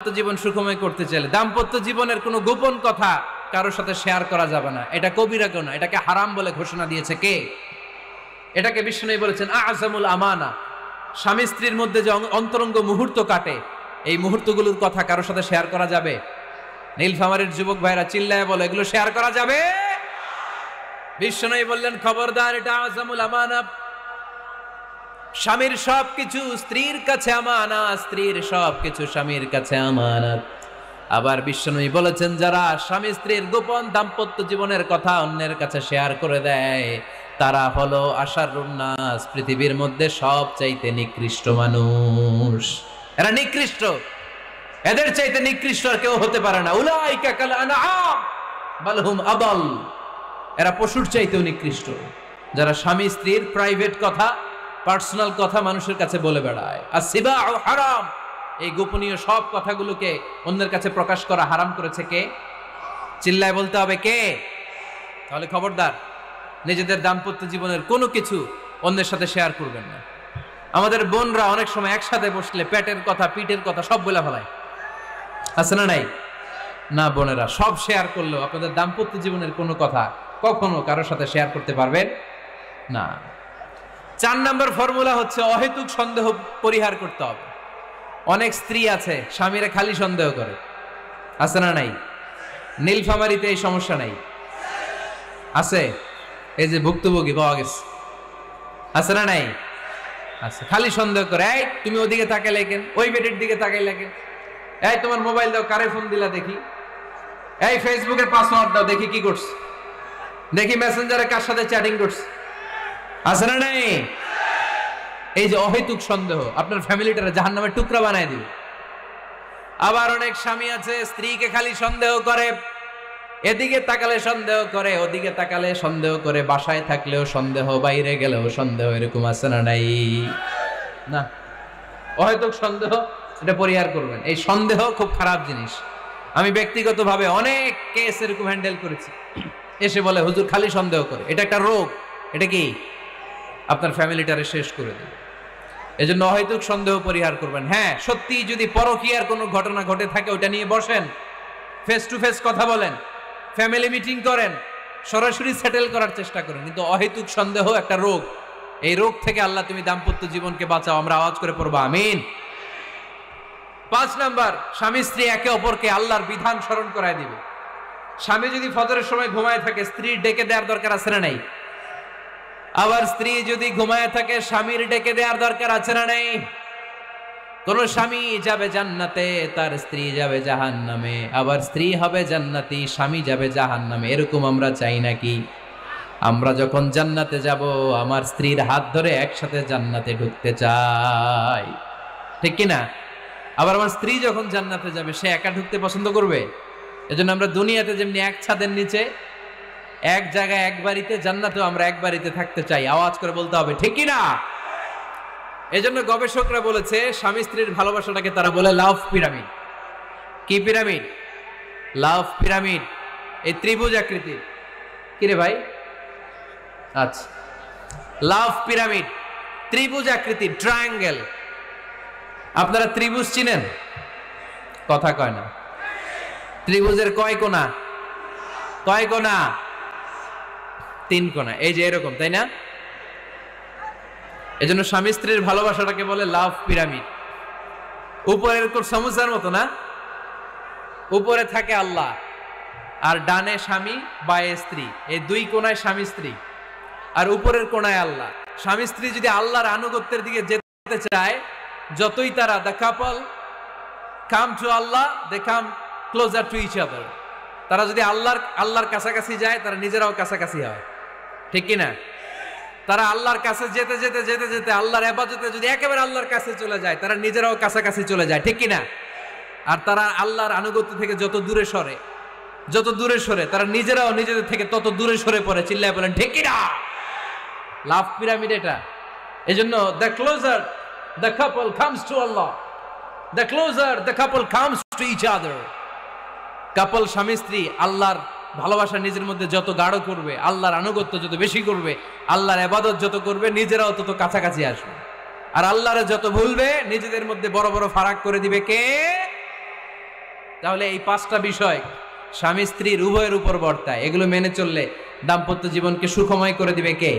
দাম্পত্য জীবন সুখময় করতে চাইলে দাম্পত্য জীবনের কোনো গোপন কথা কারোর সাথে শেয়ার করা যাবে না। এটা কবিরা গুনাহ, এটাকে হারাম বলে ঘোষণা দিয়েছে কে? এটাকে বিষ্ণু বলেছেন আযমুল আমানা। স্বামী স্ত্রীর মধ্যে যে অন্তরঙ্গ মুহূর্ত কাটে, এই মুহূর্তগুলোর কথা কারোর সাথে শেয়ার করা যাবে? নীলফামারীর যুবক ভাইরা চিল্লায় বলে, এগুলো শেয়ার করা যাবে? বিষ্ণু বললেন খবরদার, এটা আযমুল আমানা। স্বামীর সবকিছু স্ত্রীর কাছে আমানত, স্ত্রীর সবকিছু স্বামীর কাছে আমানত। আবার বিষ্ণু বলেছেন, যারা স্বামী স্ত্রীর গোপন দাম্পত্য জীবনের কথা অন্যের কাছে শেয়ার করে দেয়, তারা হলো আশারুন নাস, পৃথিবীর মধ্যে সবচাইতে নিকৃষ্ট মানুষ। এরা নিকৃষ্ট, এদের চাইতে নিকৃষ্ট আর কেউ হতে পারে না। উলাইকা কাল আনআম বাল হুম আদাল। এরা পশুর চাইতেও নিকৃষ্ট, যারা স্বামী স্ত্রীর প্রাইভেট কথা, পার্সোনাল কথা মানুষের কাছে বলে বেড়ায়। আসিবাউ হারাম, এই গোপনীয় সব কথাগুলোকে অন্যের কাছে প্রকাশ করা হারাম করেছে কে? চিল্লায় বলতে হবে কে? তাহলে খবরদার, নিজেদের দাম্পত্য জীবনের কোনো কিছু অন্যের সাথে শেয়ার করবেন না। আমাদের বোনরা অনেক সময় একসাথে বসলে পেটের কথা, পিঠের কথা সব বলে ফেলায়, আছে না নাই? না বোনেরা, সব শেয়ার করলেও আপনাদের দাম্পত্য জীবনের কোনো কথা কখনো কারোর সাথে শেয়ার করতে পারবেন না। 4 নম্বর ফর্মুলা হচ্ছে অহেতুক সন্দেহ পরিহার করতে হবে। অনেক স্ত্রী আছে স্বামীরা খালি সন্দেহ করে, আছে না নাই? নীলফামারীতে এই সমস্যা নাই? আছে? এই যে ভুক্তভোগী পাওয়া গেছে, আছে না নাই? আছে, খালি সন্দেহ করে। এই তুমি ওদিকে তাকাইলে কেন, ওই বেডের দিকে তাকাইলে কেন, এই তোমার মোবাইল দাও, কারে ফোন দিলা দেখি, এই ফেসবুকের পাসওয়ার্ড দাও দেখি কি করছে, দেখি মেসেঞ্জারে কার সাথে চ্যাটিং করছে, আছে না নাই? এই যে অহেতুক সন্দেহ আপনার ফ্যামিলিটারে জাহান্নামের টুকরা বানায় দিবে। আবার অনেক স্বামী আছে স্ত্রীকে খালি সন্দেহ করে, এদিকে তাকালে সন্দেহ করে, ওদিকে তাকালে সন্দেহ করে, বাসায় থাকলেও সন্দেহ, বাইরে গেলেও সন্দেহ। এরকম আছে না নাই? না, অহেতুক সন্দেহ এটা পরিহার করবেন। এই সন্দেহ খুব খারাপ জিনিস। আমি ব্যক্তিগতভাবে অনেক কেস এরকম হ্যান্ডেল করেছি। এসে বলে হুজুর খালি সন্দেহ করে, এটা একটা রোগ। এটা কি? আপনার ফ্যামিলিটারে শেষ করে দেবে। এজন্য অহেতুক সন্দেহ পরিহার করবেন। হ্যাঁ, সত্যি যদি পরকীয়ার কোনো ঘটনা ঘটে থাকে ওটা নিয়ে বসেন, ফেস টু ফেস কথা বলেন, ফ্যামিলি মিটিং করেন, সরাসরি সেটেল করার চেষ্টা করেন। কিন্তু অহেতুক সন্দেহ একটা রোগ। এই রোগ থেকে আল্লাহ তুমি দাম্পত্য জীবনকে বাঁচাও। আমরা আওয়াজ করে পড়বো আমিন। 5 নাম্বার, স্বামী স্ত্রী একে অপরকে আল্লাহর বিধান স্মরণ করায় দিবে। স্বামী যদি ফজরের সময় ঘুমায় থাকে, স্ত্রী ডেকে দেওয়ার দরকার আছে না নাই? আবার স্ত্রী যদি ঘুমায় থাকে, স্বামীর ডেকে দেওয়ার দরকার আছে না নাই? কোন স্বামী যাবে জান্নাতে, তার স্ত্রী যাবে জাহান্নামে। আবার স্ত্রী হবে জান্নাতি, স্বামী যাবে জাহান্নামে। এরকম আমরা চাই নাকি? আমরা যখন জান্নাতে যাব, আমার স্ত্রীর হাত ধরে একসাথে জান্নাতে ঢুকতে চাই, ঠিক কিনা? আবার আমার স্ত্রী যখন জান্নাতে যাবে, সে একা ঢুকতে পছন্দ করবে? এজন্য আমরা দুনিয়াতে যেমনি এক ছাদের নিচে, এক জায়গায়, এক বাড়িতে, জান্নাতেও আমরা এক বাড়িতে থাকতে চাই। আওয়াজ করে বলতে হবে ঠিক কিনা? এজন্য গবেষকরা বলেছে, স্বামী স্ত্রীর ভালোবাসাটাকে তারা বলে লাভ পিরামিড। কি পিরামিড? লাভ পিরামিড। এই ত্রিভুজ আকৃতির। কিরে ভাই? আচ্ছা, লাভ পিরামিড, ত্রিভুজ আকৃতির, ট্রায়াঙ্গেল। আপনারা ত্রিভুজ চিনেন? কথা কয় না। ত্রিভুজের কয় কোণা? কয় কোণা? 3 কোণা। এই যে এরকম, তাই না? এজন্য স্বামী স্ত্রীর ভালোবাসাটাকে বলে লাভ পিরামিড। উপরের সমুচার মতো না? উপরে থাকে আল্লাহ, আর ডানে স্বামী, বায়ে স্ত্রী। এই 2 কোণায় স্বামী স্ত্রী, আর উপরের কোণায় আল্লাহ। স্বামী স্ত্রী যদি আল্লাহর আনুগত্যের দিকে যেতে চায়, যতই তারা the couple come to Allah, they come closer to each other. তারা যদি আল্লাহর কাছাকাছি যায়, তারা নিজেরাও কাছাকাছি হয়, ঠিক কিনা? তারা আল্লাহর কাছে যেতে যেতে যেতে যেতে আল্লাহর ইবাদতে যদি একেবারে আল্লাহর কাছে চলে যায়, তারা নিজেরাও কাছাকাছি চলে যায়, ঠিক কিনা? আর তারা আল্লাহর আনুগত্য থেকে যত দূরে সরে, তারা নিজেরাও নিজেদের থেকে তত দূরে সরে পড়ে। চিল্লায় বলেন ঠিক কিনা? লাভ পিরামিড এটা। এজন্য the closer the couple comes to Allah, the closer the couple comes to each other. Couple, স্বামী স্ত্রী, আল্লাহর ভালোবাসা নিজের মধ্যে যত গাঢ় করবে, আল্লাহর আনুগত্য যত বেশি করবে, আল্লাহর ইবাদত যত করবে, নিজেরাও তত কাছাকাছি আসবে। আর আল্লাহরে যত ভুলবে, নিজেদের মধ্যে বড় বড় ফারাক করে দিবে কে? তাহলে এই 5টা বিষয় স্বামী স্ত্রীর উভয়ের উপর বর্তায়। এগুলো মেনে চললে দাম্পত্য জীবনকে সুখময় করে দিবে কে?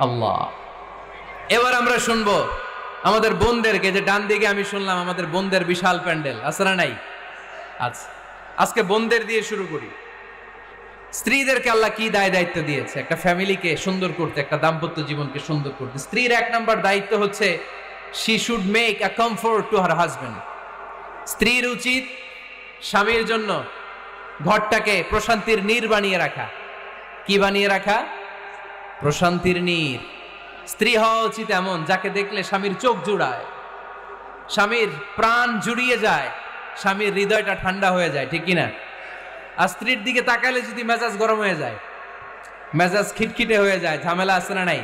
আল্লাহ। এবার আমরা শুনবো আমাদের বোনদেরকে, যে ডান দিকে আমি শুনলাম আমাদের বোনদের বিশাল প্যান্ডেল আছে না নাই? আচ্ছা, আজকে বোনদের দিয়ে শুরু করি। স্ত্রীদেরকে আল্লাহ কি দায় দায়িত্ব দিয়েছে একটা ফ্যামিলিকে সুন্দর করতে, একটা দাম্পত্য জীবনকে সুন্দর করতে? স্ত্রীর 1 নম্বর দায়িত্ব হচ্ছে she should make a comfort to her husband. স্ত্রীর উচিত স্বামীর জন্য ঘরটাকে প্রশান্তির নীড় বানিয়ে রাখা। কি বানিয়ে রাখা? প্রশান্তির নীড়। স্ত্রী হওয়া উচিত এমন যাকে দেখলে স্বামীর চোখ জুড়ায়, স্বামীর প্রাণ জুড়িয়ে যায়, স্বামীর হৃদয়টা ঠান্ডা হয়ে যায়, ঠিক কিনা? আর স্ত্রীর দিকে তাকালে যদি মেজাজ গরম হয়ে যায়, মেজাজ খিটখিটে হয়ে যায়, ঝামেলা আছে না নাই?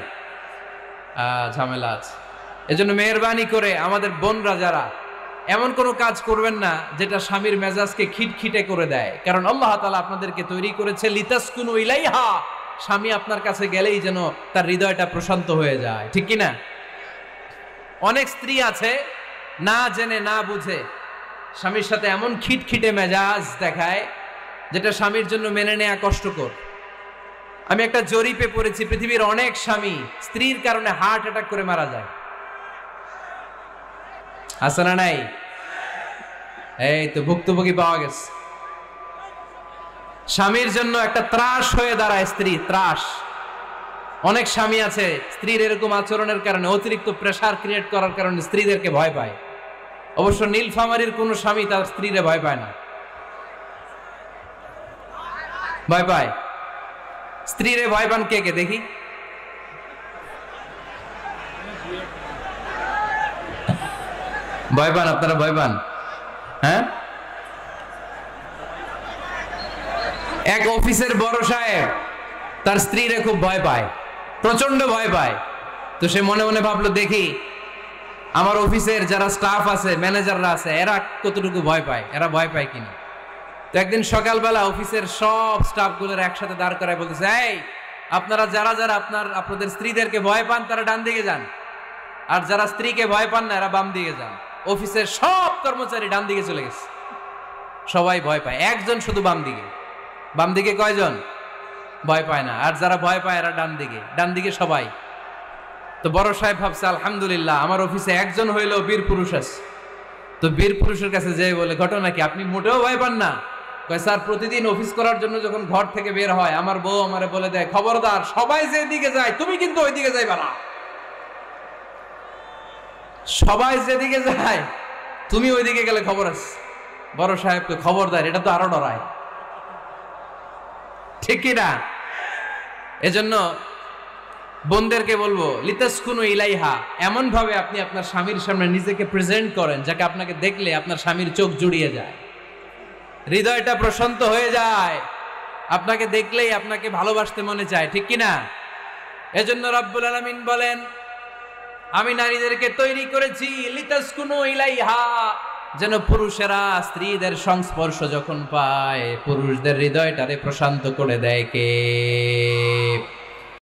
ঝামেলা আছে। এজন্য মেহেরবানি করে আমাদের বোনরা যারা, এমন কোনো কাজ করবেন না যেটা স্বামীর মেজাজকে খিটখিটে করে দেয়। কারণ আল্লাহ তাআলা আপনাদেরকে তৈরি করেছে লিতাসকুনু ইলাইহা, স্বামী আপনার কাছে গেলেই যেন তার হৃদয়টা প্রশান্ত হয়ে যায়, ঠিক কিনা? অনেক স্ত্রী আছে না জেনে না বুঝে স্বামীর সাথে এমন খিটখিটে মেজাজ দেখায় যেটা স্বামীর জন্য মেনে নেওয়া কষ্টকর। আমি একটা জরিপে পড়েছি, পৃথিবীর অনেক স্বামী স্ত্রীর কারণে হার্ট অ্যাটাক করে মারা যায়। আছে না নাই? এই তো ভুক্তভোগী পাওয়া গেছে। স্বামীর জন্য একটা ত্রাস হয়ে দাঁড়ায় স্ত্রী, ত্রাস। অনেক স্বামী আছে স্ত্রীর এরকম আচরণের কারণে, অতিরিক্ত প্রেসার ক্রিয়েট করার কারণে স্ত্রীদেরকে ভয় পায়। অবশ্য নীলফামারীর কোন স্বামী তার স্ত্রীরে ভয় পায় না। ভয় পায়? স্ত্রীরে ভয় পান কে কে দেখি? ভয় পান আপনারা? ভয় পান? হ্যাঁ, এক অফিসের বড় সাহেব তার স্ত্রীরে খুব ভয় পায়, প্রচন্ড ভয় পায়। তো সে মনে মনে ভাবলো, দেখি আমার অফিসের যারা স্টাফ আছে, ম্যানেজাররা আছে, এরা কতটুকু ভয় পায়, এরা ভয় পায় কিনা। তো একদিন সকালবেলা অফিসের সব স্টাফগুলোর একসাথে দাঁড় করায় বলতেছে, এই আপনারা যারা যারা আপনাদের স্ত্রীদেরকে ভয় পান তারা ডান দিকে যান, আর যারা স্ত্রীকে ভয় পান না এরা বাম দিকে যান। অফিসের সব কর্মচারী ডান দিকে চলে গেছে, সবাই ভয় পায়, একজন শুধু বাম দিকে। বাম দিকে কয়জন? ভয় পায় না। আর যারা ভয় পায় এরা ডান দিকে, ডান দিকে সবাই। তো বড় সাহেব ভাবছে, আলহামদুলিল্লাহ আমার অফিসে একজন হইলেও বীর পুরুষ আছে। তো বীর পুরুষের কাছে যেয়ে বলে, ঘটনা কি, আপনি মোটেও ভয় পান না? কয়, স্যার প্রতিদিন অফিস করার জন্য যখন ঘর থেকে বের হয় আমার বউ আমারে বলে দেয়, খবরদার সবাই যেদিকে যায় তুমি কিন্তু ওইদিকে যাইবা না, সবাই যেদিকে যায় তুমি ওইদিকে গেলে খবর আছে। বড় সাহেবকে খবরদার, এটা তো আরো ডরায়, ঠিক কিনা? এজন্য বোনদেরকে বলবো, লিতাসকুনু ইলাইহা, এমন ভাবে আপনি আপনার স্বামীর সামনে নিজেকে প্রেজেন্ট করেন যাকে আপনাকে দেখলে আপনার স্বামীর চোখ জুড়িয়ে যায়, হৃদয়টা প্রশান্ত হয়ে যায়, আপনাকে দেখলেই আপনাকে ভালোবাসতে মনে চায়, ঠিক কিনা? এজন্য রব্বুল আলামিন বলেন, আমি নারীদেরকে তৈরি করেছি লিতাসকুনু ইলাইহা, যেন পুরুষেরা স্ত্রীদের সংস্পর্শ যখন পায় পুরুষদের হৃদয়টারে প্রশান্ত করে দেয় কে?